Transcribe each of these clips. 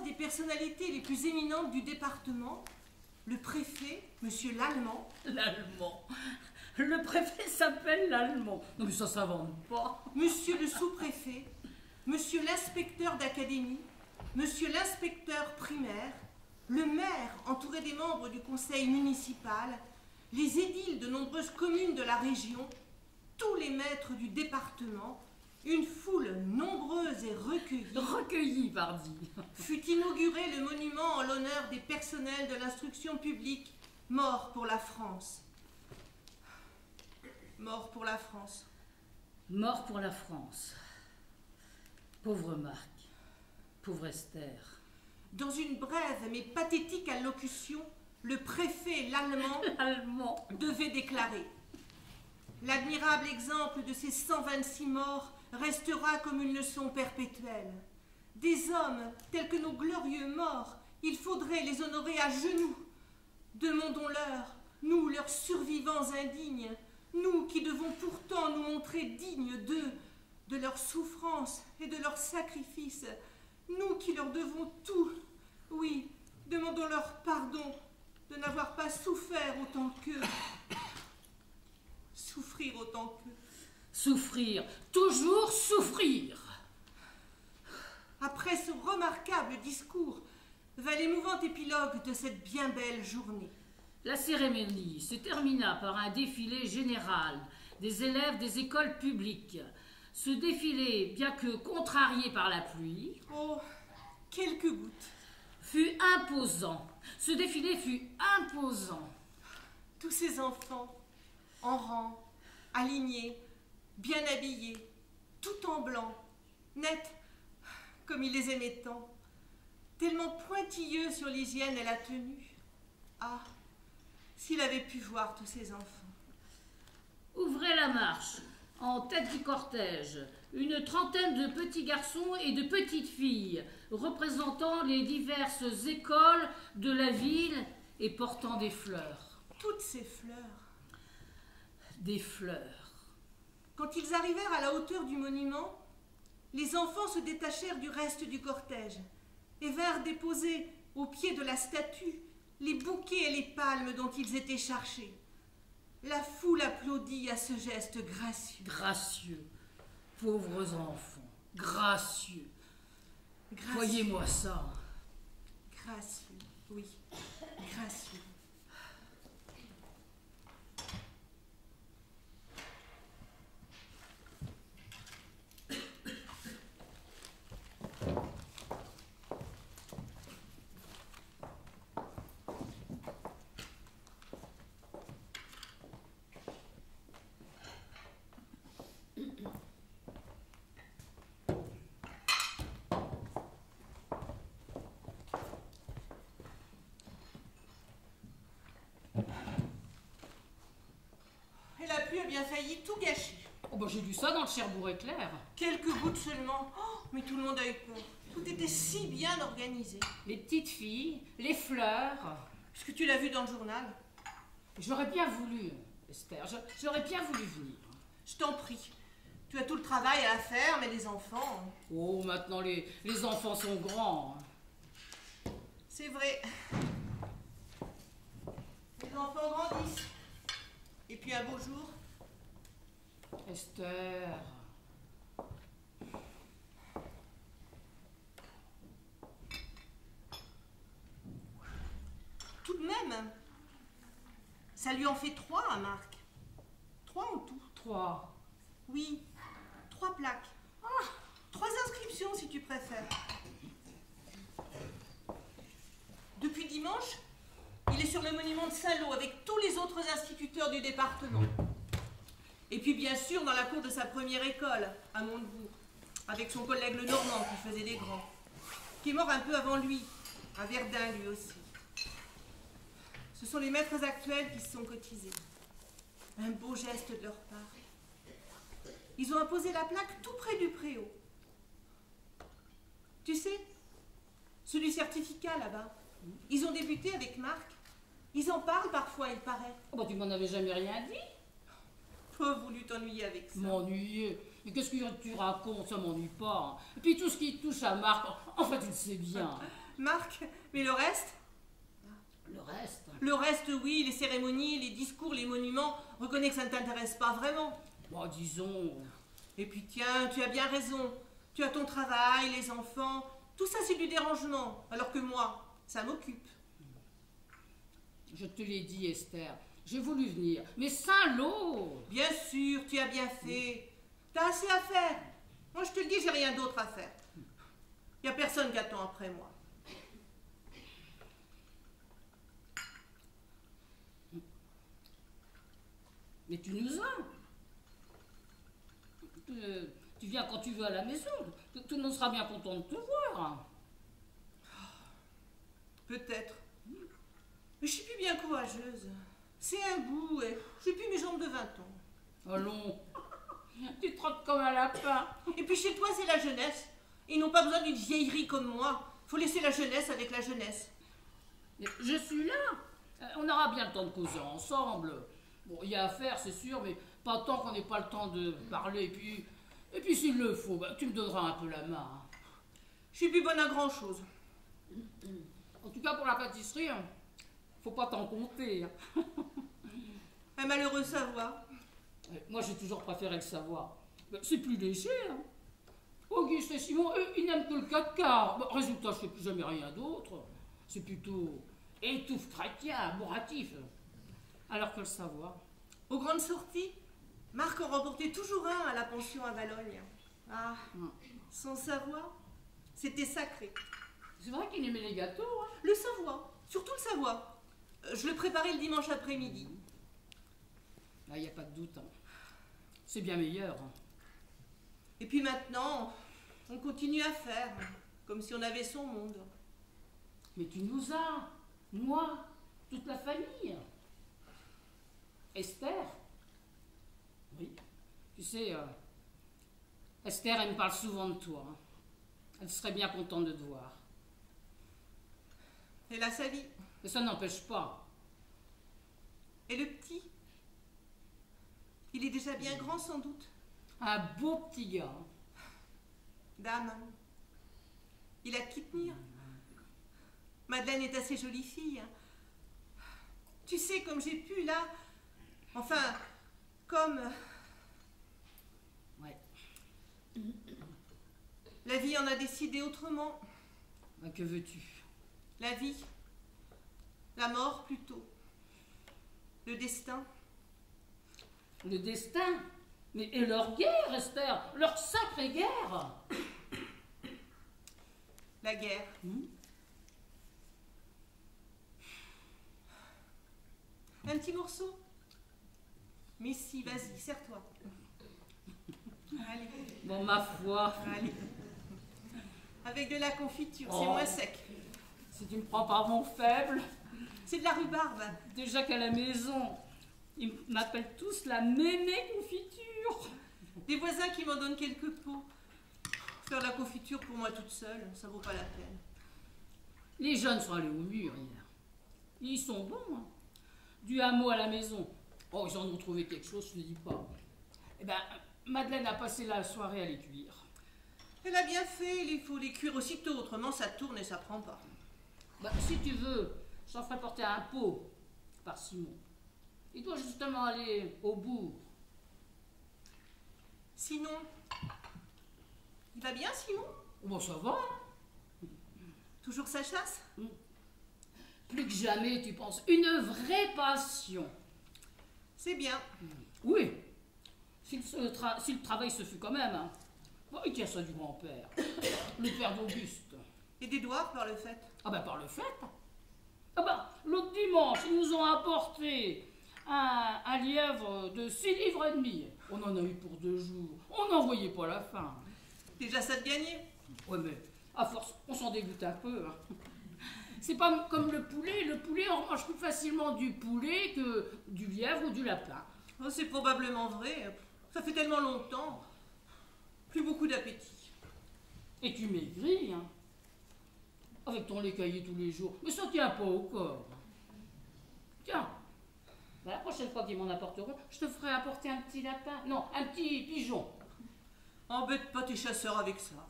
présence des personnalités les plus éminentes du département, le préfet, monsieur l'Allemand. L'Allemand. Le préfet s'appelle l'Allemand. Non mais ça s'invente pas. Monsieur le sous-préfet, monsieur l'inspecteur d'académie, monsieur l'inspecteur primaire, le maire entouré des membres du conseil municipal, les édiles de nombreuses communes de la région, tous les maîtres du département, une foule nombreuse et recueillie, pardi, fut inauguré le monument en l'honneur des personnels de l'instruction publique morts pour la France. Mort pour la France. Mort pour la France. Pauvre Marc. Pauvre Esther. Dans une brève mais pathétique allocution, le préfet l'Allemand devait déclarer: l'admirable exemple de ces 126 morts restera comme une leçon perpétuelle. Des hommes tels que nos glorieux morts, il faudrait les honorer à genoux. Demandons-leur, nous, leurs survivants indignes, nous qui devons pourtant nous montrer dignes d'eux, de leur souffrance et de leur sacrifice, nous qui leur devons tout. Oui, demandons-leur pardon de n'avoir pas souffert autant qu'eux. Souffrir autant qu'eux. Souffrir, toujours souffrir. Après ce remarquable discours, va l'émouvant épilogue de cette bien belle journée. La cérémonie se termina par un défilé général des élèves des écoles publiques. Ce défilé, bien que contrarié par la pluie, oh, quelques gouttes, fut imposant. Ce défilé fut imposant. Tous ces enfants, en rang, alignés, bien habillés, tout en blanc, nets, comme il les aimait tant, tellement pointilleux sur l'hygiène et la tenue. Ah, s'il avait pu voir tous ces enfants. Ouvrait la marche, en tête du cortège, une trentaine de petits garçons et de petites filles, représentant les diverses écoles de la ville et portant des fleurs. Toutes ces fleurs. Des fleurs. Quand ils arrivèrent à la hauteur du monument, les enfants se détachèrent du reste du cortège et vinrent déposer au pied de la statue les bouquets et les palmes dont ils étaient chargés. La foule applaudit à ce geste gracieux. Gracieux. Pauvres enfants. Gracieux. Voyez-moi ça. Gracieux, oui. Gracieux. Bien failli tout gâcher. Oh bah j'ai lu ça dans le Cherbourg éclair. Quelques gouttes seulement. Oh, mais tout le monde a eu peur. Tout était si bien organisé. Les petites filles, les fleurs. Est-ce que tu l'as vu dans le journal? J'aurais bien voulu, Esther. J'aurais bien voulu venir. Je t'en prie. Tu as tout le travail à faire, mais les enfants... Oh, maintenant les enfants sont grands. C'est vrai. Les enfants grandissent. Et puis un beau jour... Esther. Tout de même, ça lui en fait 3 à Marc. 3 en tout. 3. Oui, 3 plaques. 3 inscriptions si tu préfères. Depuis dimanche, il est sur le monument de Saint-Lô avec tous les autres instituteurs du département. Et puis bien sûr dans la cour de sa première école, à Montebourg, avec son collègue le Normand qui faisait des grands, qui est mort un peu avant lui, à Verdun lui aussi. Ce sont les maîtres actuels qui se sont cotisés. Un beau geste de leur part. Ils ont imposé la plaque tout près du préau. Tu sais, celui certificat là-bas, ils ont débuté avec Marc. Ils en parlent parfois, il paraît. Oh bah tu m'en avais jamais rien dit. Pas voulu t'ennuyer avec ça. M'ennuyer? Mais qu'est-ce que tu racontes? Ça m'ennuie pas. Et puis tout ce qui touche à Marc, enfin tu le sais bien. Marc, mais le reste? Le reste? Le reste, oui, les cérémonies, les discours, les monuments. Reconnais que ça ne t'intéresse pas vraiment. Bon, disons... Et puis tiens, tu as bien raison. Tu as ton travail, les enfants. Tout ça, c'est du dérangement. Alors que moi, ça m'occupe. Je te l'ai dit, Esther. J'ai voulu venir. Mais salaud! Bien sûr, tu as bien fait. T'as assez à faire. Moi, je te le dis, j'ai rien d'autre à faire. Il n'y a personne qui attend après moi. Mais tu nous as. Tu viens quand tu veux à la maison. Tout le monde sera bien content de te voir. Peut-être. Mais je suis plus bien courageuse. C'est un bout, et j'ai plus mes jambes de 20 ans. Allons, tu trottes comme un lapin. Et puis chez toi, c'est la jeunesse. Ils n'ont pas besoin d'une vieillerie comme moi. Faut laisser la jeunesse avec la jeunesse. Je suis là. On aura bien le temps de causer ensemble. Bon, il y a à faire, c'est sûr, mais pas tant qu'on n'ait pas le temps de parler. Et puis s'il le faut, tu me donneras un peu la main. Je suis plus bonne à grand-chose. En tout cas, pour la pâtisserie, faut pas t'en compter. Un malheureux savoir. Moi, j'ai toujours préféré le savoir. C'est plus léger. Auguste et Simon, eux, ils n'aiment que le 4 quarts. Résultat, je ne fais plus jamais rien d'autre. C'est plutôt étouffe chrétien, bourratif. Alors que le savoir. Aux grandes sorties, Marc en remportait toujours un à la pension à Valogne. Ah, son savoir, c'était sacré. C'est vrai qu'il aimait les gâteaux. Le savoir, surtout le savoir. Je le préparais le dimanche après-midi. Là, il n'y a pas de doute. C'est bien meilleur. Et puis maintenant, on continue à faire, comme si on avait son monde. Mais tu nous as, moi, toute la famille. Esther. Oui, tu sais, Esther, elle me parle souvent de toi. Elle serait bien contente de te voir. Elle a sa vie. Mais ça n'empêche pas. Et le petit? Il est déjà bien grand sans doute. Un beau petit gars. Dame, il a de qui tenir. Madeleine est assez jolie fille. Tu sais, comme j'ai pu là, enfin, comme... Ouais. La vie en a décidé autrement. Que veux-tu? La vie, la mort plutôt, le destin. Le destin? Mais et leur guerre, Esther, leur sacrée guerre. La guerre. Un petit morceau? Mais si, vas-y, serre-toi. Allez. Bon, ma foi. Allez. Avec de la confiture, c'est moins sec. Si tu me prends par mon faible. C'est de la rhubarbe. Déjà qu'à la maison, ils m'appellent tous la mémé confiture. Des voisins qui m'en donnent quelques pots. Faire la confiture pour moi toute seule, ça vaut pas la peine. Les jeunes sont allés au mur hier. Ils sont bons, Du hameau à la maison. Oh, ils en ont trouvé quelque chose, je ne dis pas. Eh ben, Madeleine a passé la soirée à les cuire. Elle a bien fait, il faut les cuire aussitôt, autrement ça tourne et ça prend pas. Si tu veux, je t'en ferai porter un pot par Simon. Il doit justement aller au bourg. Sinon, il va bien Simon? Bon, ça va. Toujours sa chasse? Plus que jamais, tu penses. Une vraie passion. C'est bien. Oui. Si le travail se fait quand même. Il tient ça du grand-père. Le père d'Auguste. Et d'Édouard par le fait? Par le fait. L'autre dimanche, ils nous ont apporté un lièvre de 6 livres et demi. On en a eu pour 2 jours. On n'en voyait pas la fin. Déjà ça de gagner? Ouais, mais à force, on s'en dégoûte un peu. C'est pas comme le poulet. Le poulet, on mange plus facilement du poulet que du lièvre ou du lapin. Oh, c'est probablement vrai. Ça fait tellement longtemps. Plus beaucoup d'appétit. Et tu maigris, avec ton lait caillé tous les jours. Mais ça tient pas au corps. Tiens, la prochaine fois qu'ils m'en apporteront, je te ferai apporter un petit lapin. Non, un petit pigeon. Embête pas tes chasseurs avec ça.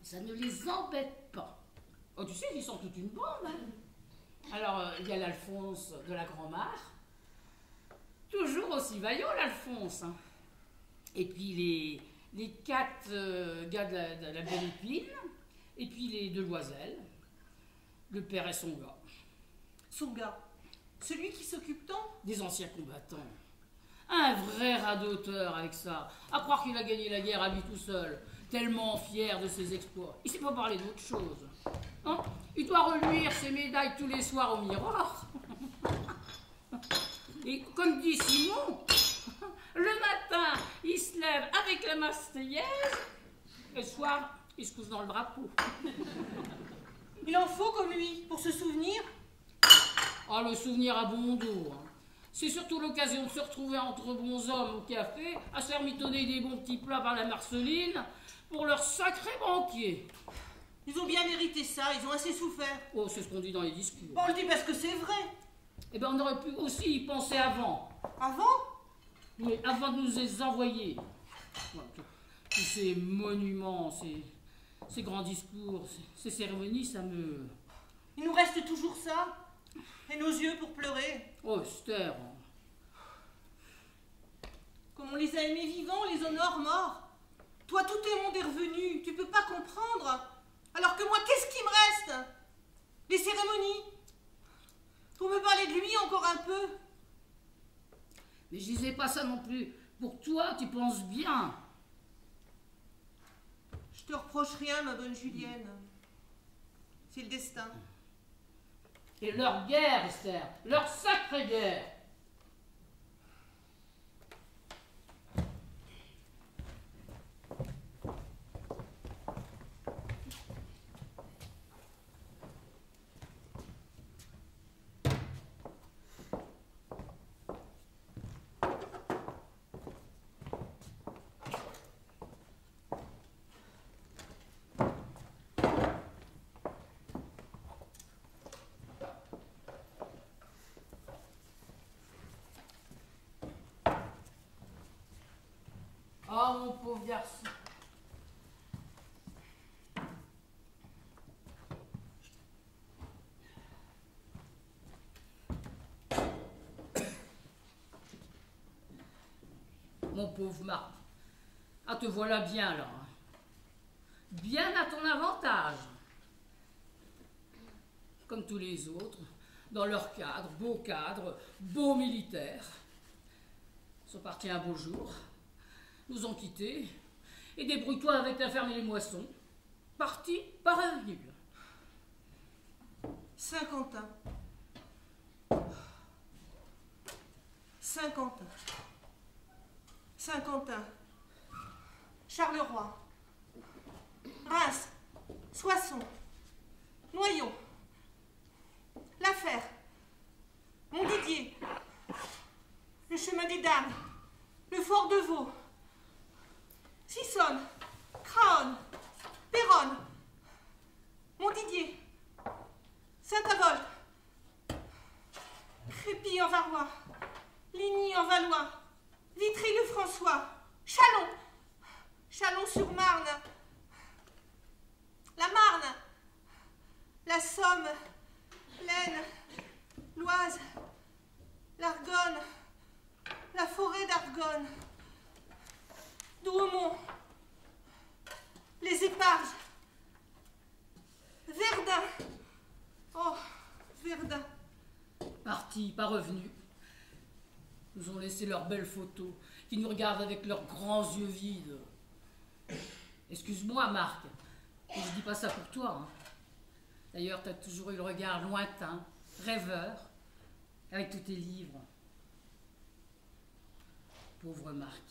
Ça ne les embête pas. Oh, tu sais, ils sont toute une bande. Hein. Alors, il y a l'Alphonse de la Grand-Mare. Toujours aussi vaillant, l'Alphonse. Hein. Et puis les 4 gars de la Belle Épine. Et puis les 2 Loisel. Le père et son gars. Son gars? Celui qui s'occupe tant? Des anciens combattants. Un vrai radoteur avec ça. À croire qu'il a gagné la guerre à lui tout seul. Tellement fier de ses exploits. Il ne sait pas parler d'autre chose. Hein? Il doit reluire ses médailles tous les soirs au miroir. Et comme dit Simon, le matin, il se lève avec la Marseillaise. Le soir, il se couche dans le drapeau. Il en faut comme lui, pour se souvenir. Ah, le souvenir à bon dos. Hein. C'est surtout l'occasion de se retrouver entre bons hommes au café, à se faire mitonner des bons petits plats par la Marceline pour leur sacré banquier. Ils ont bien mérité ça, ils ont assez souffert. Oh, c'est ce qu'on dit dans les discours. Bon, on le dit parce que c'est vrai. Eh bien, on aurait pu aussi y penser avant. Avant? Oui, avant de nous les envoyer. Tous ces monuments, ces grands discours, ces cérémonies, ça me... Il nous reste toujours ça. Et nos yeux pour pleurer. Oh, Esther. Comme on les a aimés vivants, on les honore morts. Toi, tout tes monde est revenu. Tu peux pas comprendre. Alors que moi, qu'est-ce qui me reste? Les cérémonies. Pour me parler de lui encore un peu. Mais je disais pas ça non plus. Pour toi, tu penses bien. Je te reproche rien, ma bonne Julienne. C'est le destin. Et leur guerre, Esther, leur sacrée guerre. Oh, mon pauvre garçon. Mon pauvre Marc. Ah, te voilà bien, là. Bien à ton avantage. Comme tous les autres, dans leur cadre, beau militaire. Ils sont partis un beau jour. Nous ont quittés, et débrouille-toi avec la ferme et les moissons. Parti, pas revenu. Saint-Quentin. Saint-Quentin. Saint-Quentin. Charleroi. Reims. Soissons. Noyon. L'Affaire. Montdidier. Le chemin des Dames. Le fort de Vaux. Sissonne, Craonne, Péronne, Montdidier, Saint-Avold, Crépy en Varois, Ligny en Valois, Vitry-le-François, Châlons, Châlons-sur-Marne, la Marne, la Somme, l'Aisne, l'Oise, l'Argonne, la forêt d'Argonne, Douaumont, les Éparges, Verdun. Oh, Verdun. Partis, pas revenus. Nous ont laissé leurs belles photos, qui nous regardent avec leurs grands yeux vides. Excuse-moi, Marc, mais je dis pas ça pour toi. Hein. D'ailleurs, tu as toujours eu le regard lointain, rêveur, avec tous tes livres. Pauvre Marc.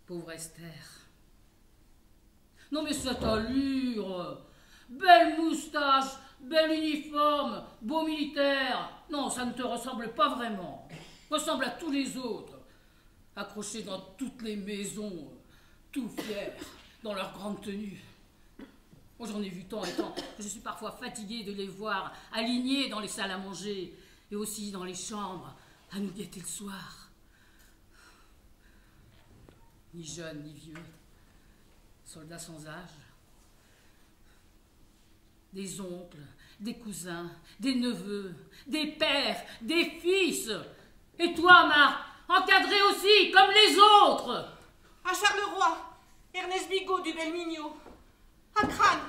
Pauvre Esther. Non mais cette allure, belle moustache, bel uniforme, beau militaire. Non, ça ne te ressemble pas vraiment. Ressemble à tous les autres, accrochés dans toutes les maisons, tout fiers, dans leur grande tenue. Moi j'en ai vu tant et tant, que je suis parfois fatiguée de les voir alignés dans les salles à manger et aussi dans les chambres, à nous guetter le soir. Ni jeune, ni vieux, soldats sans âge. des oncles, des cousins, des neveux, des pères, des fils. Et toi, Marc, encadré aussi, comme les autres. À Charleroi, Ernest Bigot du Belmignot. À Crâne,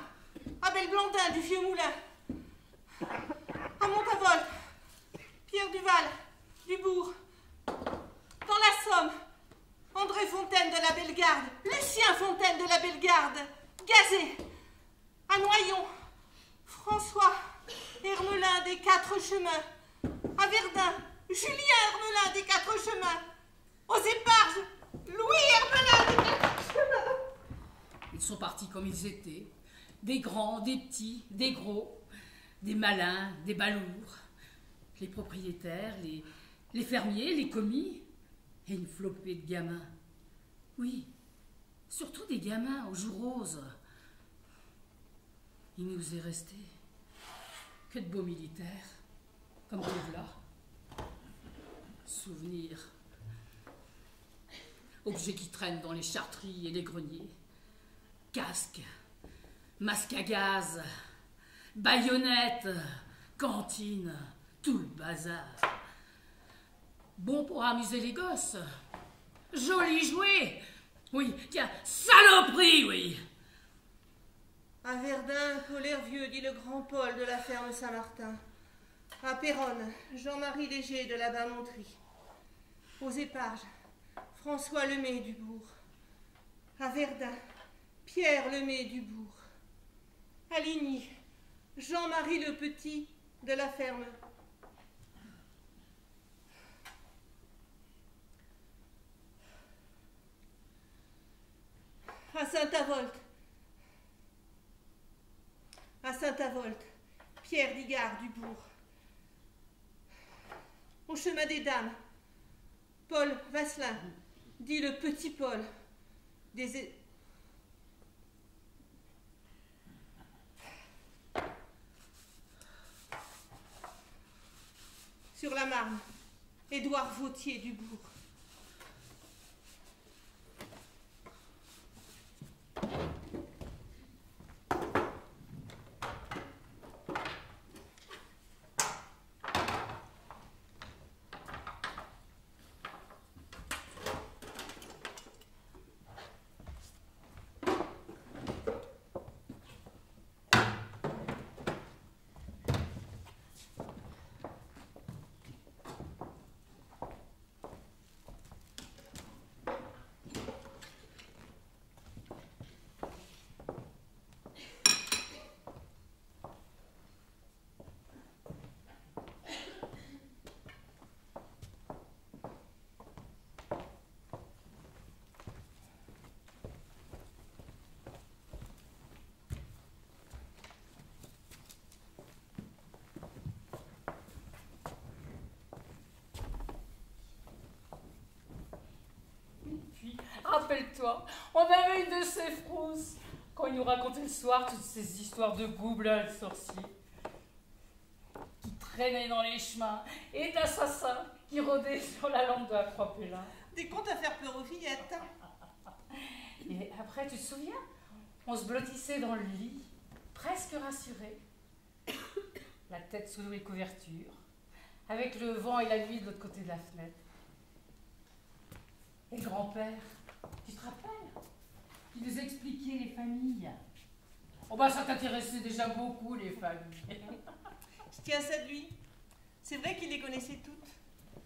Abel Blandin du Vieux Moulin. À Montavolt, Pierre Duval du Bourg. Dans la Somme, André Fontaine de la Bellegarde, Lucien Fontaine de la Bellegarde, Gazet. À Noyon, François Hermelin des Quatre Chemins. À Verdun, Julien Hermelin des Quatre Chemins. Aux Éparges, Louis Hermelin des Quatre Chemins. Ils sont partis comme ils étaient, des grands, des petits, des gros, des malins, des balourds, les propriétaires, les fermiers, les commis, et une flopée de gamins. Oui, surtout des gamins aux joues roses. Il nous est resté que de beaux militaires, comme là. Souvenirs. Objets qui traînent dans les chartreries et les greniers. Casques, masques à gaz, baïonnettes, cantines, tout le bazar. Bon pour amuser les gosses. Joli jouet. Oui, tiens, saloperie, oui. À Verdun, Paul Vieux dit le grand Paul de la ferme Saint-Martin. À Péronne, Jean-Marie Léger de la Bamonterie. Aux Éparges, François Lemay du Bourg. À Verdun, Pierre Lemay du Bourg. À Ligny, Jean-Marie Le Petit de la ferme. À Saint-Avold, Pierre Digard du Bourg. Au chemin des Dames, Paul Vasselin, dit le petit Paul, sur la Marne, Édouard Vautier du Bourg. Rappelle-toi, on avait une de ces frousses quand il nous racontait le soir toutes ces histoires de gobelins sorciers qui traînaient dans les chemins et d'assassins qui rôdaient sur la lampe de la Croix-Pélin. Des contes à faire peur aux fillettes. Et après, tu te souviens, on se blottissait dans le lit, presque rassurés, la tête sous les couvertures, avec le vent et la nuit de l'autre côté de la fenêtre. Et le grand-père, tu te rappelles? Qui nous expliquait les familles. Oh bah ça t'intéressait déjà beaucoup, les familles. Je tiens ça de lui. C'est vrai qu'il les connaissait toutes.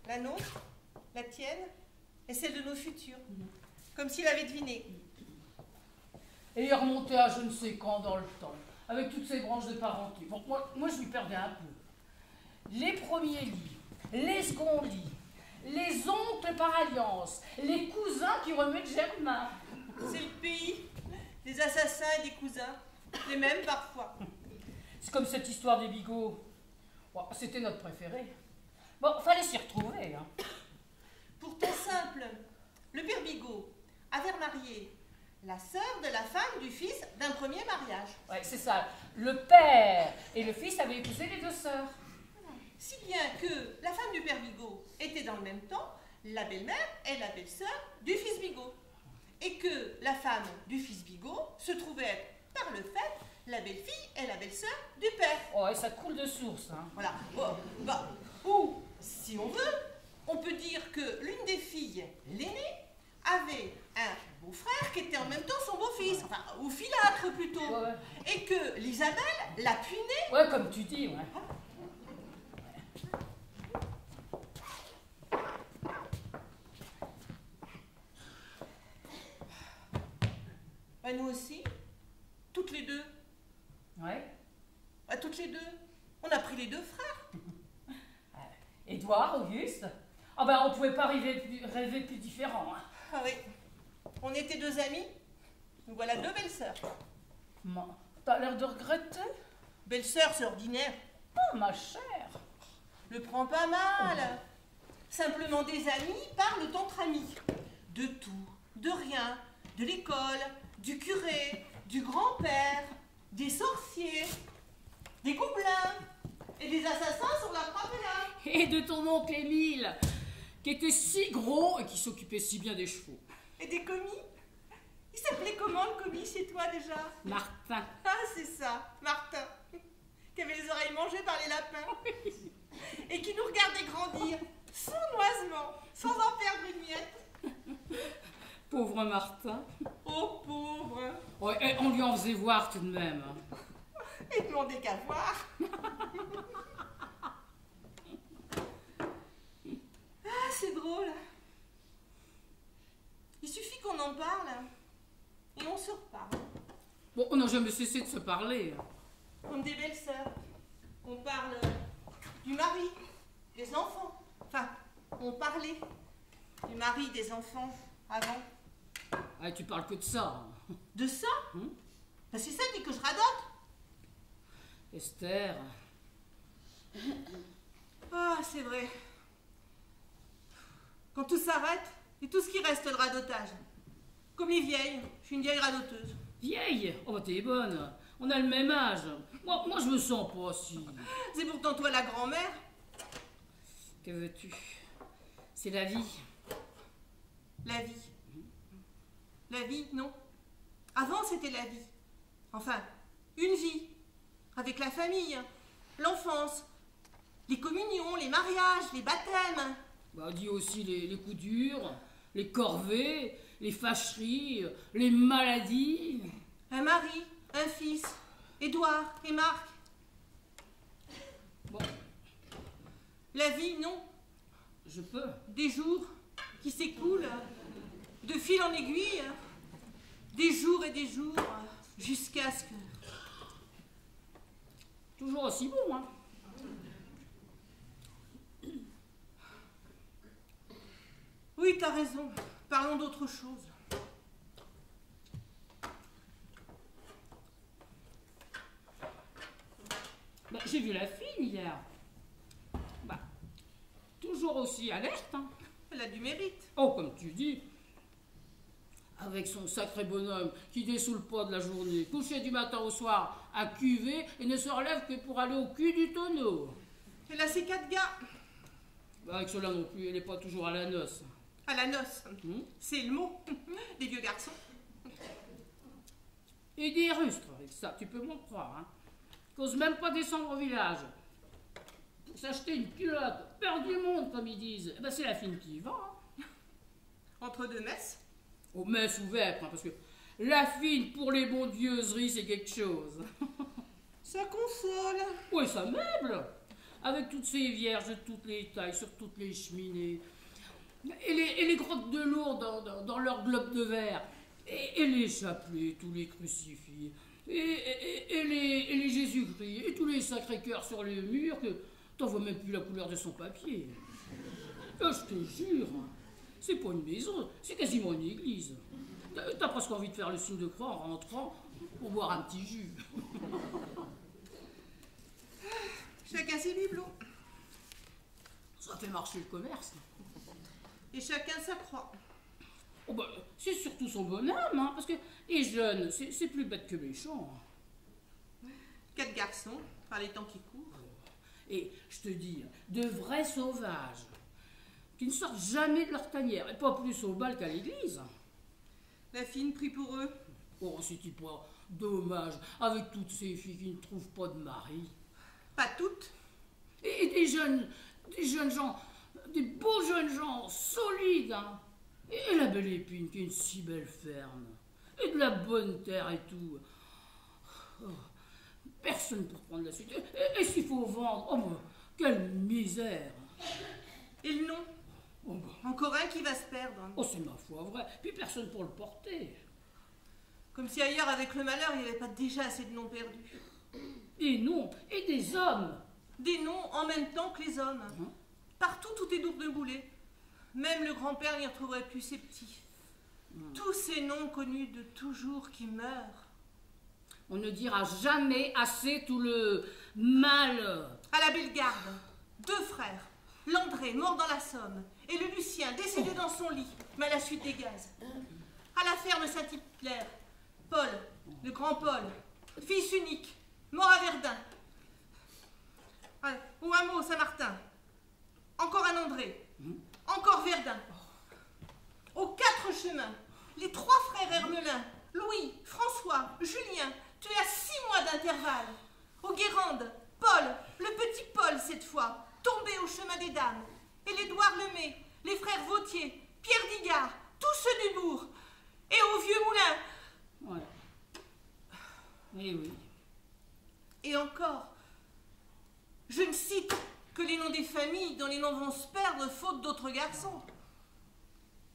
La nôtre, la tienne et celle de nos futurs. Comme s'il avait deviné. Et il remontait à je ne sais quand dans le temps, avec toutes ces branches de parenté. Bon, moi je lui perdais un peu. Les premiers lits, les seconds lits, les oncles par alliance, les cousins qui remuaient Germain. C'est le pays des assassins et des cousins, les mêmes parfois. C'est comme cette histoire des Bigots. Bon, c'était notre préféré. Bon, fallait s'y retrouver. Hein. Pourtant simple, le père Bigot avait remarié la sœur de la femme du fils d'un premier mariage. Ouais, c'est ça. Le père et le fils avaient épousé les deux sœurs. Si bien que la femme du père Bigot était dans le même temps la belle-mère et la belle-sœur du fils Bigot. Et que la femme du fils Bigot se trouvait être, par le fait, la belle-fille est la belle-sœur du père. Oh, et ça coule de source, hein. Voilà. Ou, si on veut, on peut dire que l'une des filles, l'aînée, avait un beau-frère qui était en même temps son beau-fils, enfin, ou filâtre plutôt, et que l'Isabelle, la puinée... Ouais, comme tu dis, ouais. Nous aussi, toutes les deux. Ouais. Toutes les deux. On a pris les deux frères. Édouard, Auguste. Ah ben, on pouvait pas rêver plus différent, hein. Ah oui. On était deux amis. Nous voilà deux belles-sœurs. T'as l'air de regretter? Belle-sœur, c'est ordinaire. Oh, ma chère. Le prends pas mal. Simplement des amis parlent entre amis. De tout, de rien, de l'école, du curé, du grand-père, des sorciers, des gobelins et des assassins sur la croix de l'âme. Et de ton oncle Émile, qui était si gros et qui s'occupait si bien des chevaux. Et des commis. Il s'appelait comment le commis chez toi déjà? Martin. Ah, c'est ça, Martin, qui avait les oreilles mangées par les lapins et qui nous regardait grandir sournoisement, sans en perdre une miette. Pauvre Martin. Oh, pauvre. Ouais, on lui en faisait voir tout de même. Et demandait qu'à voir. Ah, c'est drôle. Il suffit qu'on en parle et on se reparle. Bon, on n'a jamais cessé de se parler. Comme des belles-sœurs. On parle du mari, des enfants. Enfin, on parlait du mari, des enfants avant. Ah, tu parles que de ça. De ça? Ben, c'est ça, dit que je radote. Esther. Ah, c'est vrai. Quand tout s'arrête, et tout ce qui reste, le radotage. Comme les vieilles, je suis une vieille radoteuse. Vieille? Oh, t'es bonne. On a le même âge. Moi, je me sens pas si. C'est pourtant toi la grand-mère. Que veux-tu? C'est la vie. La vie. La vie, non. Avant, c'était la vie. Enfin, une vie. Avec la famille, l'enfance, les communions, les mariages, les baptêmes. Bah, dis aussi les coups durs, les corvées, les fâcheries, les maladies. Un mari, un fils, Édouard et Marc. Bon. La vie, non. Je peux. Des jours qui s'écoulent, de fil en aiguille, des jours et des jours, jusqu'à ce que... Toujours aussi bon, hein. Oui, t'as raison. Parlons d'autre chose. Bah, j'ai vu la fille hier. Bah, toujours aussi alerte, hein. Elle a du mérite. Oh, comme tu dis. Avec son sacré bonhomme qui dessout le poids de la journée, couché du matin au soir à cuver et ne se relève que pour aller au cul du tonneau. Elle a ses 4 gars. Bah, avec cela non plus, elle n'est pas toujours à la noce. À la noce. C'est le mot des vieux garçons. Et des rustres avec ça, tu peux m'en croire, hein. Qu'ose même pas descendre au village. Pour s'acheter une culotte, peur du monde, comme ils disent. Eh ben, c'est la fine qui y va, hein. Entre deux messes. Aux messes ouvertes, hein, parce que la fine pour les bondieuseries, c'est quelque chose. Ça console. Oui, ça meuble. Avec toutes ces vierges de toutes les tailles, sur toutes les cheminées. Et les grottes de Lourdes dans leur globe de verre. Et les chapelets, tous les crucifix. Et les Jésus-Christ. Et tous les Sacré-Cœurs sur les murs que t'en vois même plus la couleur de son papier. Je te jure, c'est pas une maison, c'est quasiment une église. T'as presque envie de faire le signe de croix en rentrant pour boire un petit jus. Chacun ses bibelots. Ça fait marcher le commerce. Et chacun sa croix. Oh bah, c'est surtout son bonhomme, hein, parce que les jeunes, c'est plus bête que méchant. 4 garçons, par les temps qui courent. Et je te dis, de vrais sauvages, qui ne sortent jamais de leur tanière, et pas plus au bal qu'à l'église. La fine prie pour eux. Oh, c'est-il pas Dommage, avec toutes ces filles qui ne trouvent pas de mari. Pas toutes. Et des jeunes gens, des beaux jeunes gens, solides, hein. Et la belle Épine qui est une si belle ferme. Et de la bonne terre et tout. Oh, personne pour prendre la suite. Et s'il faut vendre, oh, quelle misère. Et le nom? Oh, encore un qui va se perdre. Oh, c'est ma foi vrai. Puis personne pour le porter. Comme si ailleurs, avec le malheur, il n'y avait pas déjà assez de noms perdus. Des noms et des hommes. Des noms en même temps que les hommes. Partout, tout est d'ours de boulet. Même le grand-père n'y retrouverait plus ses petits. Tous ces noms connus de toujours qui meurent. On ne dira jamais assez tout le mal. À la Bellegarde, 2 frères. L'André, mort dans la Somme, et le Lucien, décédé dans son lit, mais à la suite des gaz. À la ferme Saint-Hilaire, Paul, le grand Paul, fils unique, mort à Verdun. Au hameau Saint-Martin, encore un André, encore Verdun. Aux 4 chemins, les 3 frères Hermelin, Louis, François, Julien, tués à 6 mois d'intervalle. Aux Guérande, Paul, le petit Paul cette fois, tombé au chemin des dames. Et l'Édouard Lemay, les frères Vautier, Pierre Digard, tous ceux du bourg. Et au vieux moulin. Ouais. Oui, oui. Et encore, je ne cite que les noms des familles dont les noms vont se perdre faute d'autres garçons.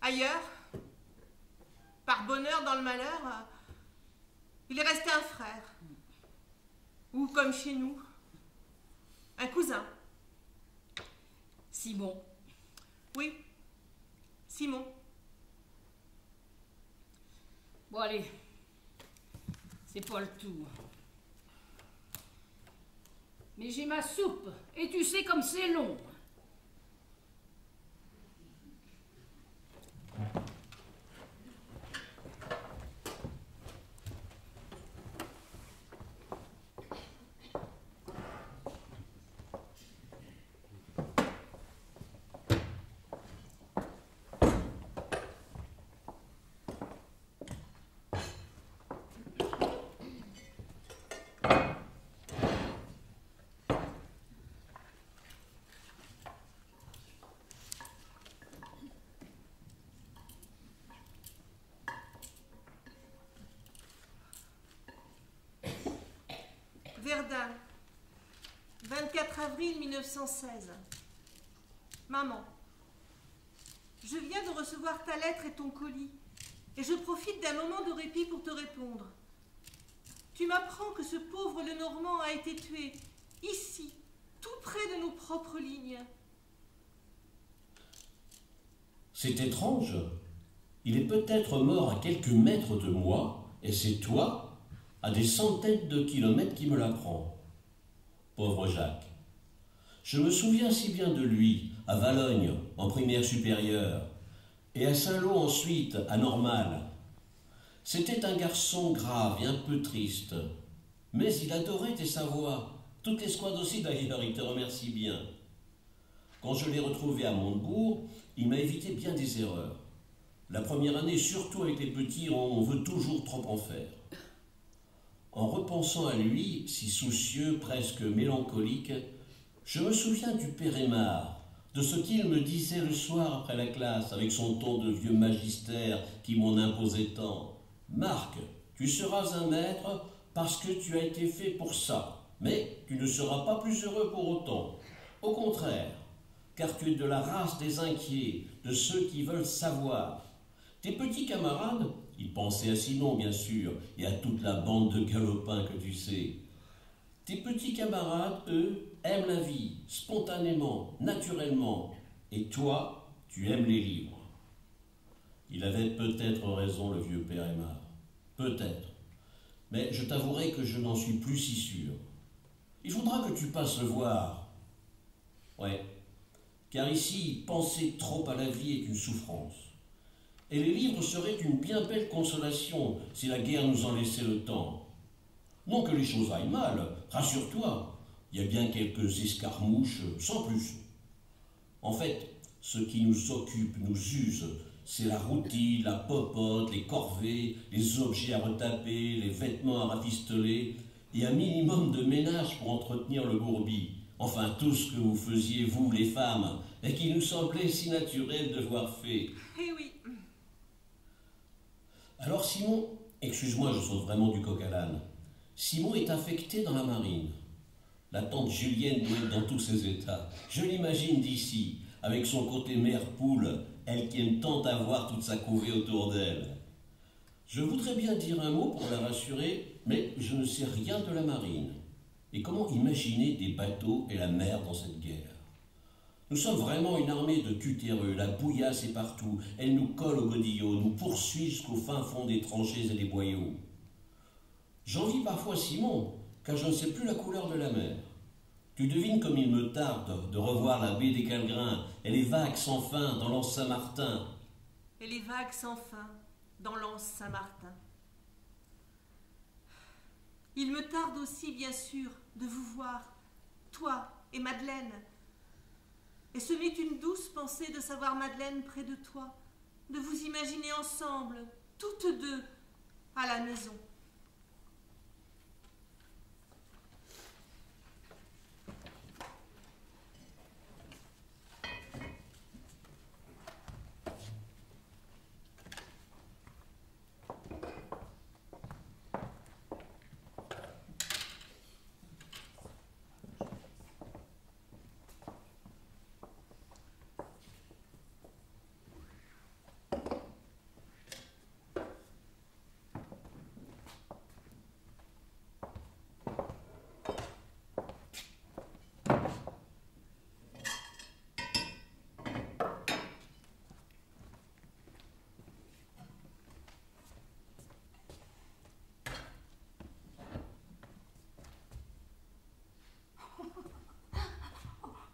Ailleurs, par bonheur dans le malheur, il est resté un frère. Ou comme chez nous, un cousin. Simon. Oui, Simon. Bon, allez. C'est pas le tout. Mais j'ai ma soupe. Et tu sais comme c'est long. Verdun, 24 avril 1916. Maman, je viens de recevoir ta lettre et ton colis, et je profite d'un moment de répit pour te répondre. Tu m'apprends que ce pauvre Lenormand a été tué, ici, tout près de nos propres lignes. C'est étrange. Il est peut-être mort à quelques mètres de moi, et c'est toi, à des centaines de kilomètres, qui me l'apprend. Pauvre Jacques. Je me souviens si bien de lui, à Valognes, en primaire supérieure, et à Saint-Lô ensuite, à Normal. C'était un garçon grave et un peu triste, mais il adorait tes Savoies. Toute l'escouade aussi d'ailleurs, il te remercie bien. Quand je l'ai retrouvé à Montebourg, il m'a évité bien des erreurs. La première année, surtout avec les petits, on veut toujours trop en faire. En repensant à lui, si soucieux, presque mélancolique, je me souviens du père Aymar, de ce qu'il me disait le soir après la classe, avec son ton de vieux magistère qui m'en imposait tant. « Marc, tu seras un maître parce que tu as été fait pour ça, mais tu ne seras pas plus heureux pour autant. Au contraire, car tu es de la race des inquiets, de ceux qui veulent savoir. Tes petits camarades, il pensait à Simon bien sûr, et à toute la bande de galopins que tu sais. Tes petits camarades, eux, aiment la vie, spontanément, naturellement, et toi, tu aimes les livres. » Il avait peut-être raison, le vieux père Aymar. Peut-être. Mais je t'avouerai que je n'en suis plus si sûr. Il faudra que tu passes le voir. Ouais. Car ici, penser trop à la vie est une souffrance. Et les livres seraient une bien belle consolation si la guerre nous en laissait le temps. Non que les choses aillent mal, rassure-toi. Il y a bien quelques escarmouches, sans plus. En fait, ce qui nous occupe, nous use, C'est la routine, la popote, les corvées, les objets à retaper, les vêtements à rafistoler, et un minimum de ménage pour entretenir le bourbier. Enfin, tout ce que vous faisiez, vous, les femmes, et qui nous semblait si naturel de voir fait. Eh oui. Alors Simon, excuse-moi, je saute vraiment du coq à l'âne. Simon est affecté dans la marine. La tante Julienne doit être dans tous ses états. Je l'imagine d'ici, avec son côté mère poule, elle qui aime tant avoir toute sa couvée autour d'elle. Je voudrais bien dire un mot pour la rassurer, mais je ne sais rien de la marine. Et comment imaginer des bateaux et la mer dans cette guerre? Nous sommes vraiment une armée de tutéreux, la bouillasse est partout, elle nous colle au godillot, nous poursuit jusqu'au fin fond des tranchées et des boyaux. J'envie parfois Simon, car je ne sais plus la couleur de la mer. Tu devines comme il me tarde de revoir la baie des Calgrins et les vagues sans fin dans l'anse Saint-Martin. Et les vagues sans fin dans l'anse Saint-Martin. Il me tarde aussi, bien sûr, de vous voir, toi et Madeleine. Et ce m'est une douce pensée de savoir Madeleine près de toi, de vous imaginer ensemble, toutes deux, à la maison.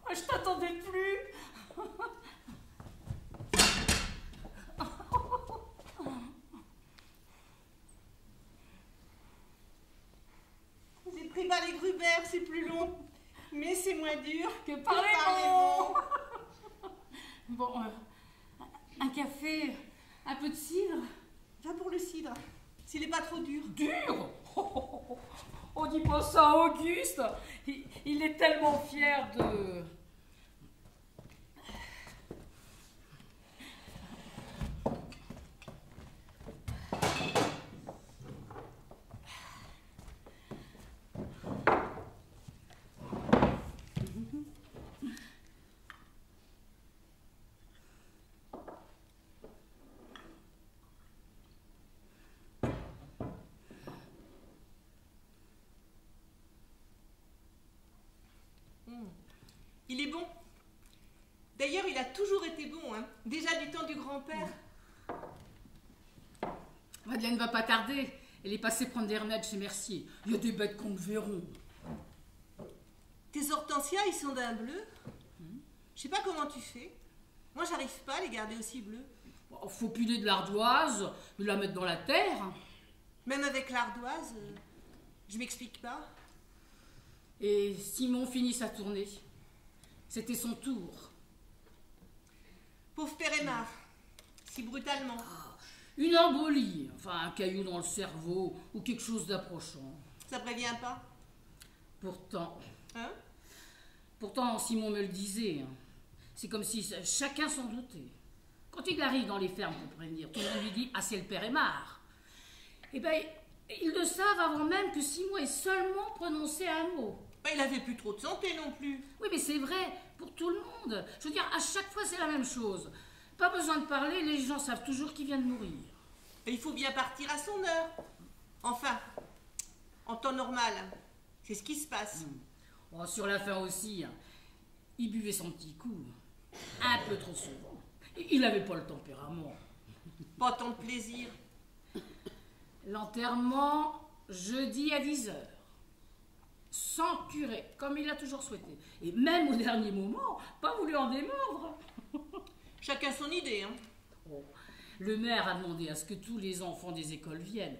Je t'attendais plus. J'ai pris les Gruber, c'est plus long, mais c'est moins dur Que parler bon. Bon, un café, un peu de cidre. Va pour le cidre, s'il n'est pas trop dur. Dur? On dit pas ça à Auguste. Il est tellement fier de... Il est bon. D'ailleurs, il a toujours été bon, hein. Déjà du temps du grand-père. Madeleine ne va pas tarder. Elle est passée prendre des remèdes chez Mercier. Il y a des bêtes qu'on ne verront. Tes hortensias, ils sont d'un bleu. Je sais pas comment tu fais. Moi, j'arrive pas à les garder aussi bleus. Bon, faut piler de l'ardoise, de la mettre dans la terre. Même avec l'ardoise, je m'explique pas. Et Simon finit sa tournée. C'était son tour. Pauvre père Aymar, si brutalement. Une embolie, enfin un caillou dans le cerveau ou quelque chose d'approchant. Ça prévient pas? Pourtant, Hein? Pourtant Simon me le disait. C'est comme si chacun s'en doutait. Quand il arrive dans les fermes pour prévenir, tout le monde lui dit « Ah, c'est le père Aymar ». Eh bien, ils le savent avant même que Simon ait seulement prononcé un mot. Il avait plus trop de santé non plus. Oui, mais c'est vrai pour tout le monde. Je veux dire, à chaque fois, c'est la même chose. Pas besoin de parler, les gens savent toujours qu'il vient de mourir. Et il faut bien partir à son heure. Enfin, en temps normal. C'est ce qui se passe. Oh, sur la fin aussi, il buvait son petit coup. Un peu trop souvent. Il n'avait pas le tempérament. Pas tant de plaisir. L'enterrement, jeudi à 10h. Sans curé, comme il l'a toujours souhaité. Et même au dernier moment, pas voulu en démordre. Chacun son idée, hein. Oh, le maire a demandé à ce que tous les enfants des écoles viennent.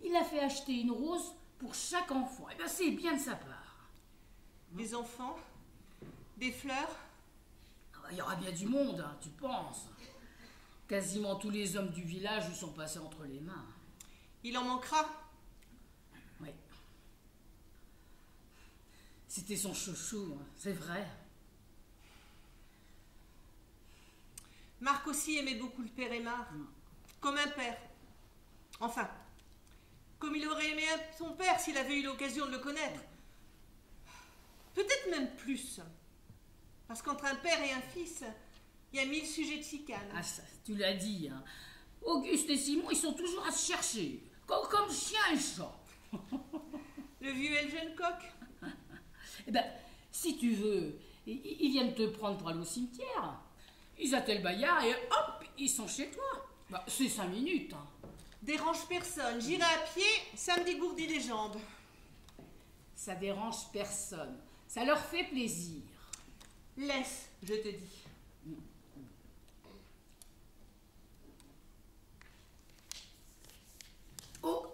Il a fait acheter une rose pour chaque enfant. Eh bien, c'est bien de sa part. Des enfants? Des fleurs? Il y aura bien du monde, hein, tu penses. Quasiment tous les hommes du village lui sont passés entre les mains. Il en manquera. Oui. C'était son chouchou, hein, c'est vrai. Marc aussi aimait beaucoup le père Aymar, comme un père. Enfin, comme il aurait aimé son père s'il avait eu l'occasion de le connaître. Peut-être même plus. Parce qu'entre un père et un fils, il y a 1000 sujets de chicane. Ah ça, tu l'as dit, hein. Auguste et Simon, ils sont toujours à se chercher, comme chien et chat. Le vieux et le jeune coq. Eh ben, si tu veux, ils viennent te prendre pour aller au cimetière. Ils attellent le Bayard et hop, ils sont chez toi. Bah, c'est 5 minutes. Hein. Dérange personne. J'irai à pied, ça me dégourdit les jambes. Ça dérange personne. Ça leur fait plaisir. Laisse, je te dis. Oh!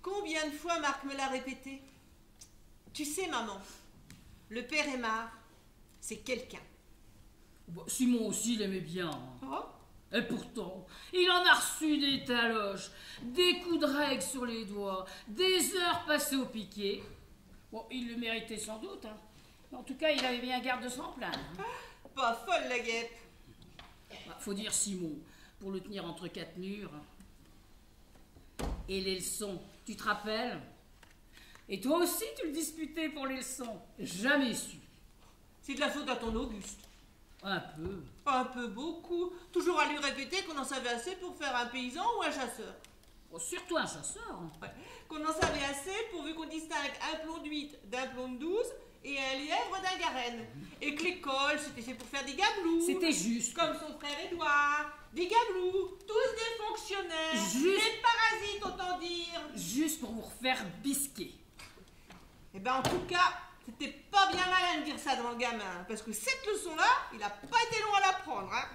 Combien de fois Marc me l'a répété? Tu sais, maman, le père Aymar, c'est quelqu'un. Bon, Simon aussi l'aimait bien. Oh? Et pourtant, il en a reçu des taloches, des coups de règle sur les doigts, des heures passées au piquet. Bon, il le méritait sans doute. Hein. En tout cas, il avait bien garde de s'en plaindre. Hein. Pas folle, la guêpe. Bah, faut dire Simon, pour le tenir entre 4 murs. Et les leçons, tu te rappelles? Et toi aussi, tu le disputais pour les leçons. Jamais su. C'est de la faute à ton Auguste. Un peu. Un peu beaucoup. Toujours à lui répéter qu'on en savait assez pour faire un paysan ou un chasseur. Bon, surtout un chasseur. Ouais. Qu'on en savait assez pourvu qu'on distingue un plomb de 8 d'un plomb de 12 et un lièvre d'un garenne. Et que l'école, c'était fait pour faire des gablous. C'était juste. Comme son frère Édouard. Des gablous, tous des fonctionnaires. Juste. Des parasites, autant dire. Juste pour vous refaire bisquer. Eh ben, en tout cas, c'était pas bien malin de dire ça dans le gamin. Parce que cette leçon-là, il a pas été long à l'apprendre. Hein.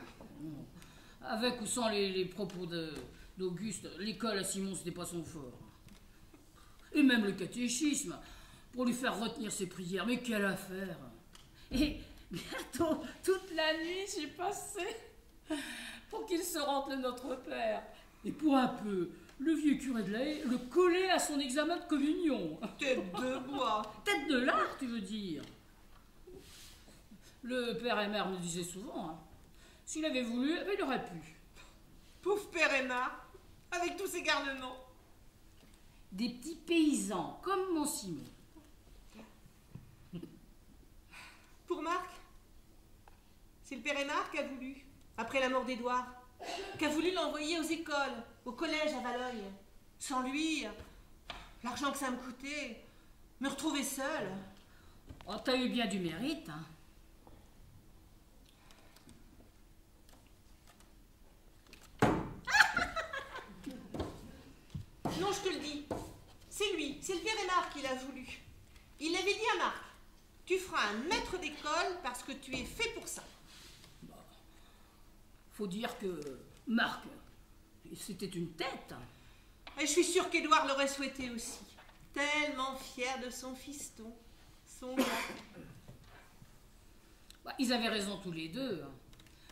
Avec ou sans les propos d'Auguste, l'école à Simon, c'était pas son fort. Et même le catéchisme, pour lui faire retenir ses prières. Mais quelle affaire! Et bientôt, toute la nuit, j'ai passé pour qu'il se rende le Notre Père. Et pour un peu, le vieux curé de la Haye le collait à son examen de communion. Tête de bois. Tête de lard, tu veux dire? Le père Aymar me disait souvent, hein, s'il avait voulu, il aurait pu. Pauvre père Aymar, avec tous ses garnements. Des petits paysans, comme mon Simon. Pour Marc, c'est le père Aymar qui a voulu, après la mort d'Édouard, qui a voulu l'envoyer aux écoles, au collège à Valognes. Sans lui, l'argent que ça me coûtait, me retrouver seule. Oh, t'as eu bien du mérite, hein. Non, je te le dis, c'est lui, c'est le père Aymar qui l'a voulu. Il avait dit à Marc, tu feras un maître d'école parce que tu es fait pour ça. Bah, faut dire que Marc, c'était une tête. Et je suis sûre qu'Édouard l'aurait souhaité aussi. Tellement fier de son fiston, son gars. Bah, ils avaient raison tous les deux, hein.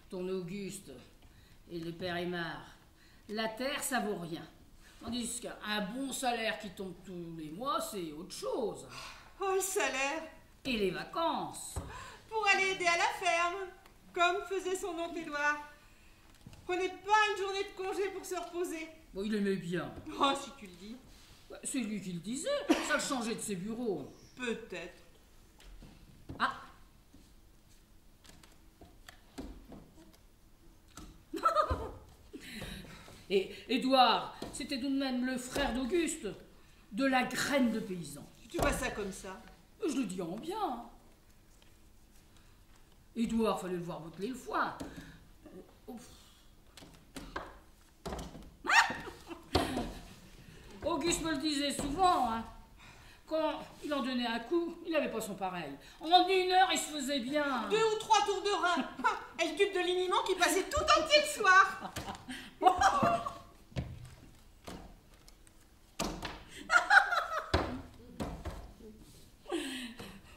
Ton Auguste et le père Aymar. La terre, ça vaut rien. Tandis qu'un bon salaire qui tombe tous les mois, c'est autre chose. Oh, le salaire! Et les vacances. Pour aller aider à la ferme, comme faisait son oncle Édouard. Prenez pas une journée de congé pour se reposer. Bon, il aimait bien. Oh, si tu le dis. Ouais, c'est lui qui le disait, ça le changeait de ses bureaux. Peut-être. Ah! Et Édouard, c'était tout de même le frère d'Auguste, de la graine de paysan. Tu vois ça comme ça? Je le dis en bien. Édouard, fallait le voir boteler le foin. Auguste me le disait souvent, hein. Quand il en donnait un coup, il n'avait pas son pareil. En 1 heure, il se faisait bien. 2 ou 3 tours de rein. Ah, elle tube de liniment qui passait tout entier le soir.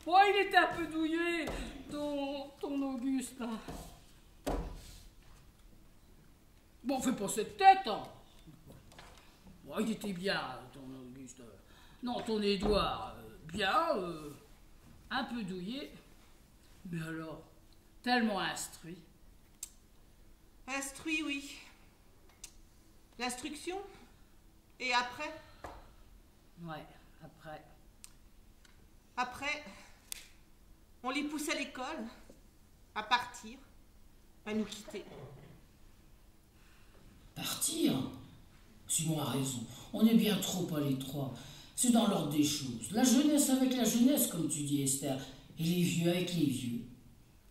Oh, il était un peu douillé, ton Auguste. Bon, fais pas cette tête, hein. Bon, il était bien, ton Auguste. Non, ton Édouard, bien, un peu douillé, mais alors, tellement instruit. Instruit, oui. L'instruction? Et après? Ouais, après. Après, on les pousse à l'école, à partir, à nous quitter. Partir? Simon a raison. On est bien trop à l'étroit. C'est dans l'ordre des choses. La jeunesse avec la jeunesse, comme tu dis, Esther, et les vieux avec les vieux.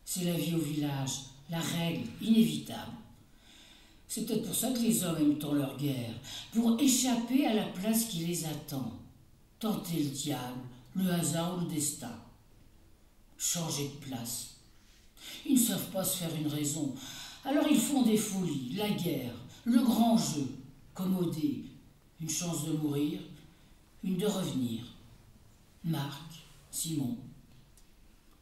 C'est la vie au village, la règle inévitable. C'est peut-être pour ça que les hommes aiment tant leur guerre, pour échapper à la place qui les attend. Tenter le diable, le hasard ou le destin. Changer de place. Ils ne savent pas se faire une raison. Alors ils font des folies, la guerre, le grand jeu, commodé, une chance de mourir, une de revenir. Marc, Simon.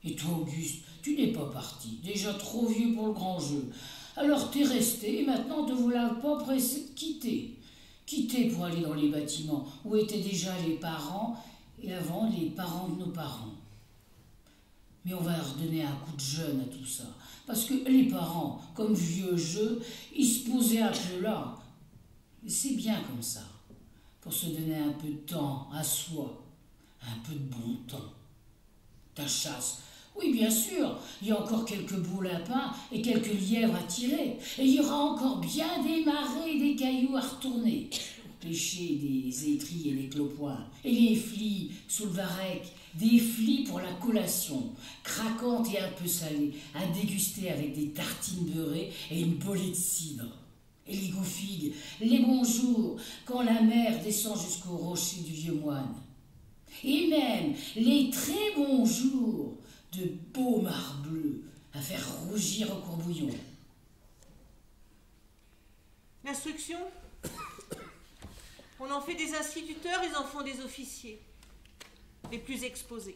Et toi, Auguste, tu n'es pas parti, déjà trop vieux pour le grand jeu. Alors t'es resté et maintenant te voilà pas pressé de quitter. Quitter pour aller dans les bâtiments où étaient déjà les parents et avant les parents de nos parents. Mais on va redonner un coup de jeune à tout ça. Parce que les parents, comme vieux jeu, ils se posaient un peu là. Mais c'est bien comme ça. Pour se donner un peu de temps à soi. Un peu de bon temps. Ta chasse. Oui, bien sûr, il y a encore quelques beaux lapins et quelques lièvres à tirer. Et il y aura encore bien des marais et des cailloux à retourner. Pour pêcher des étrilles et des clopoins. Et les flies sous le varech. Des flies pour la collation, craquantes et un peu salées, à déguster avec des tartines beurrées et une bolée de cidre. Et les goufigues, les bons jours, quand la mer descend jusqu'au rocher du vieux moine. Et même les très bons jours de beaux mares bleus à faire rougir au courbouillon. L'instruction? On en fait des instituteurs, ils en font des officiers. Les plus exposés.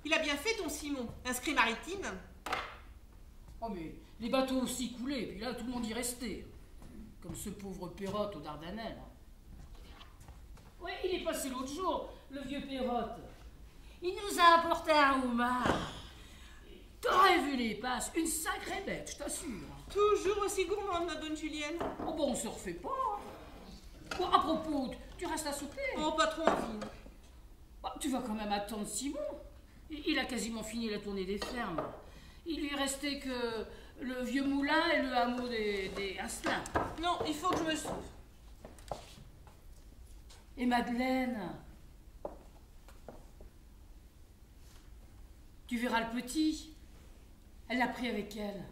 Il a bien fait, ton Simon, inscrit maritime. Oh, mais les bateaux aussi coulaient, puis là, tout le monde y restait. Comme ce pauvre Pérotte aux Dardanelles. Oui, il est passé l'autre jour, le vieux Pérotte. Il nous a apporté un homard. T'aurais vu les passes, une sacrée bête, je t'assure. Toujours aussi gourmande, ma bonne Julienne. Oh bon, on se refait pas. Bon, à propos, tu restes à souper? Oh, pas trop envie. Oh, tu vas quand même attendre Simon. Il a quasiment fini la tournée des fermes. Il lui restait que le vieux moulin et le hameau des Asselins. Non, il faut que je me sauve. Et Madeleine? Tu verras le petit. Elle l'a pris avec elle.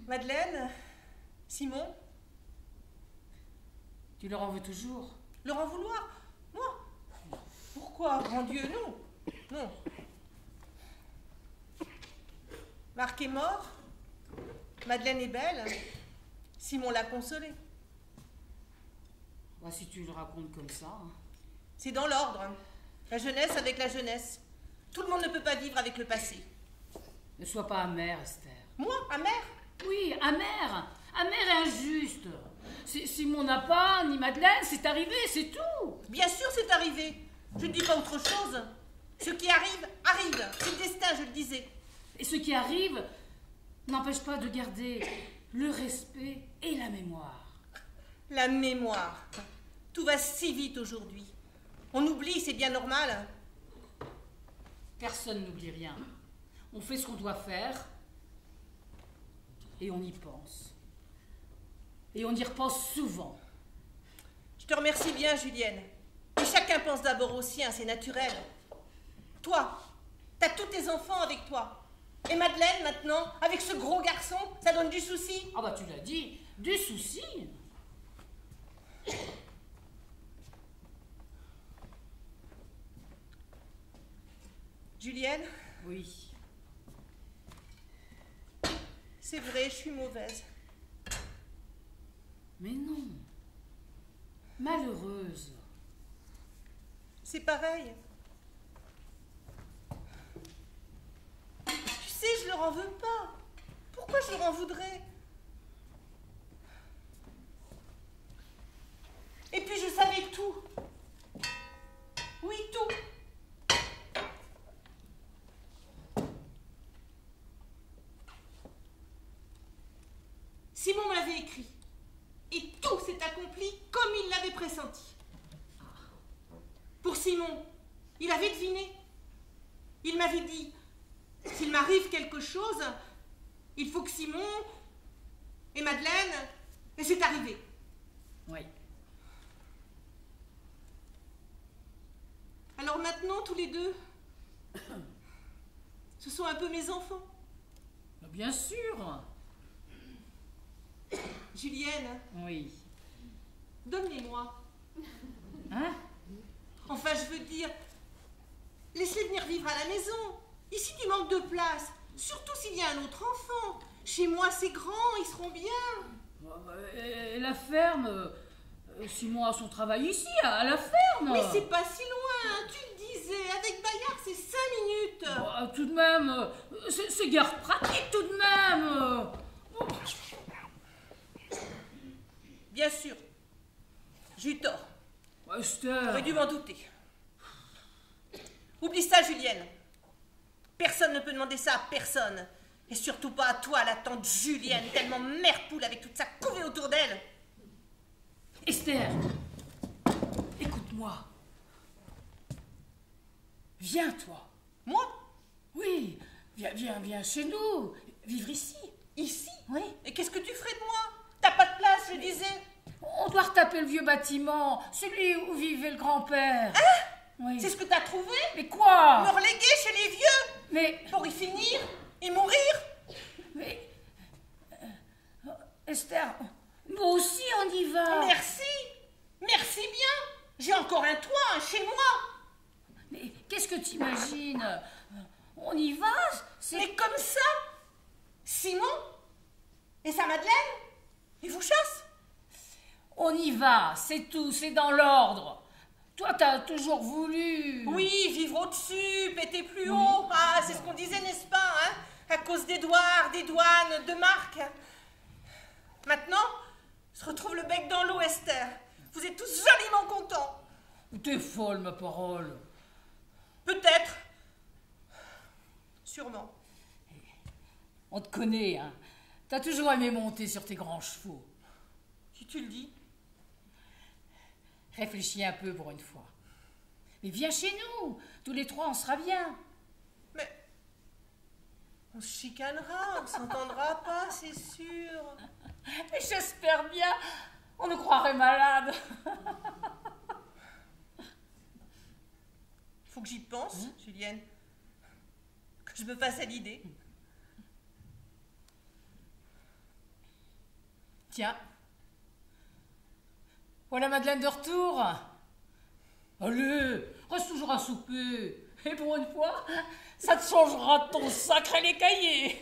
Madeleine? Simon? Tu leur en veux toujours? Leur en vouloir? Moi? Pourquoi? Grand Dieu, non. Non. Marc est mort. Madeleine est belle. Simon l'a consolée. Bah, si tu le racontes comme ça. Hein. C'est dans l'ordre. La jeunesse avec la jeunesse. Tout le monde ne peut pas vivre avec le passé. Ne sois pas amère, Esther. Moi, amère? Oui, amère. Amère et injuste. Simon n'a pas, ni Madeleine, c'est arrivé, c'est tout. Bien sûr, c'est arrivé. Je ne dis pas autre chose. Ce qui arrive, arrive. C'est le destin, je le disais. Et ce qui arrive n'empêche pas de garder le respect et la mémoire. La mémoire. Tout va si vite aujourd'hui. On oublie, c'est bien normal. Personne n'oublie rien. On fait ce qu'on doit faire et on y pense. Et on y repense souvent. Je te remercie bien, Julienne. Et chacun pense d'abord au sien, c'est naturel. Toi, t'as tous tes enfants avec toi. Et Madeleine, maintenant, avec ce gros garçon, ça donne du souci. Ah bah tu l'as dit, du souci. Julienne? Oui. C'est vrai, je suis mauvaise. Mais non. Malheureuse. C'est pareil. Tu sais, je leur en veux pas. Pourquoi je leur en voudrais? Et puis je savais tout. Oui, tout. Simon m'avait écrit. Et tout s'est accompli comme il l'avait pressenti. Pour Simon, il avait deviné. Il m'avait dit, s'il m'arrive quelque chose, il faut que Simon et Madeleine, et c'est arrivé. Oui. Alors maintenant, tous les deux, ce sont un peu mes enfants. Bien sûr. Julienne, Oui. donne-les-moi. Hein? Enfin, je veux dire, laisse-les venir vivre à la maison. Ici, tu manques de place. Surtout s'il y a un autre enfant. Chez moi, c'est grand, ils seront bien. Et la ferme, Simon a son travail ici, à la ferme. Mais c'est pas si loin, hein, tu le disais. Avec Bayard, c'est 5 minutes. Tout de même, c'est guère pratique tout de même. Bien sûr, j'ai eu tort. Esther. J'aurais dû m'en douter. Oublie ça, Julienne. Personne ne peut demander ça à personne. Et surtout pas à toi, la tante Julienne, tellement mère-poule avec toute sa couvée autour d'elle. Esther, écoute-moi. Viens, toi. Moi? Oui, viens chez nous, vivre ici. Ici? Oui. Et qu'est-ce que tu ferais de moi? T'as pas de place, je disais. On doit retaper le vieux bâtiment, celui où vivait le grand-père. Hein? Oui. C'est ce que t'as trouvé? Mais quoi? Me reléguer chez les vieux? Mais... Pour y finir et mourir? Mais... Esther, nous aussi on y va. Merci. Merci bien. J'ai encore un toit, chez moi. Mais qu'est-ce que t'imagines? On y va? Mais comme ça? Simon et sa Madeleine, ils vous chassent? On y va, c'est tout, c'est dans l'ordre. Toi, t'as toujours voulu... Oui, vivre au-dessus, péter plus haut. Ah, c'est ce qu'on disait, n'est-ce pas, hein? À cause des douars, des douanes, de marques. Maintenant, se retrouve le bec dans l'eau, Esther. Vous êtes tous joliment contents. T'es folle, ma parole. Peut-être. Sûrement. On te connaît, hein. T'as toujours aimé monter sur tes grands chevaux. Si tu le dis. Réfléchis un peu pour une fois. Mais viens chez nous. Tous les trois, on sera bien. Mais on se chicanera, on s'entendra pas, c'est sûr. Mais j'espère bien. On nous croirait malades. Faut que j'y pense, Julienne. Que je me fasse à l'idée. Tiens. Voilà Madeleine de retour. Allez, reste toujours à souper. Et pour une fois, ça te changera de ton sacré les cahiers.